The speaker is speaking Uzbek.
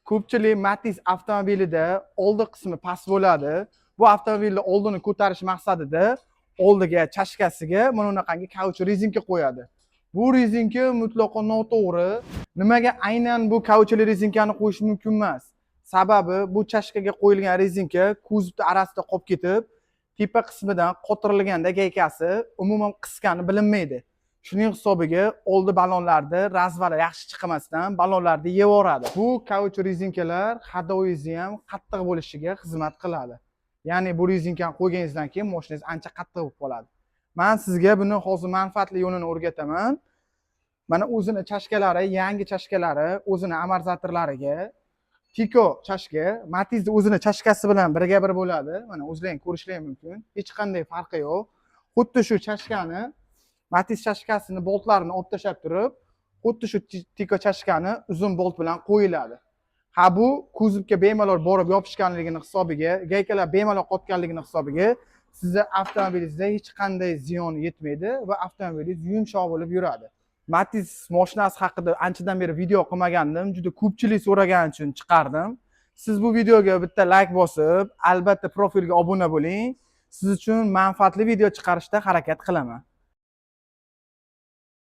Ko'pchilik Matiz avtomobilida oldi qismi past bo'ladi. Bu avtomobilni oldini ko'tarish maqsadida oldiga chashkasiga mana bunaqangi kauch rezinka qo'yadi. Bu rezinka mutlaqo noto'g'ri. Nimaga aynan bu kauchli rezinkani qo'yish mumkin emas? Sababi bu chashkaga qo'yilgan rezinka kuzovni arasida qolib ketib, tepa qismidan qotirilganda gaykasi umuman qisqani bilinmaydi. Shuning hisobiga oldi ballonlarda razvara yaxshi chiqmasdan ballonlarni yevoradi. Bu kauch rezinkalar hadoingizni ham qattiq bo'lishiga xizmat qiladi. Ya'ni bu rezinkani qo'yganingizdan keyin mashinangiz ancha qattiq bo'lib qoladi. Men sizga buni hozir manfaatli yo'lini o'rgataman. Mana o'zini chashkalari, yangi chashkalari, o'zini amorzatorlariga Tiko chashka, Matizning o'zini chashkasi bilan birga bir bo'ladi. Mana o'zlaring ko'rishlaring mumkin. Hech qanday farqi yo'q. Xuddi shu chashkani Matiz chashkasini boltlarini olib tashlab turib, xuddi shu Tiko chashkani uzun bolt bilan qo'yiladi. Ha bu kuzovga bemalol borib yopishganligini hisobiga, gaykalar bemalol qotganligini hisobiga sizning avtomobilingizda hech qanday ziyon yetmaydi va avtomobilingiz yumshoq bo'lib yuradi. Matiz mashinasi haqida anchadan beri video qilmagandim, juda ko'pchilik so'ragani uchun chiqardim. Siz bu videoga bitta like bosib, albatta profilga obuna bo'ling. Siz uchun manfaatli video chiqarishda harakat qilaman.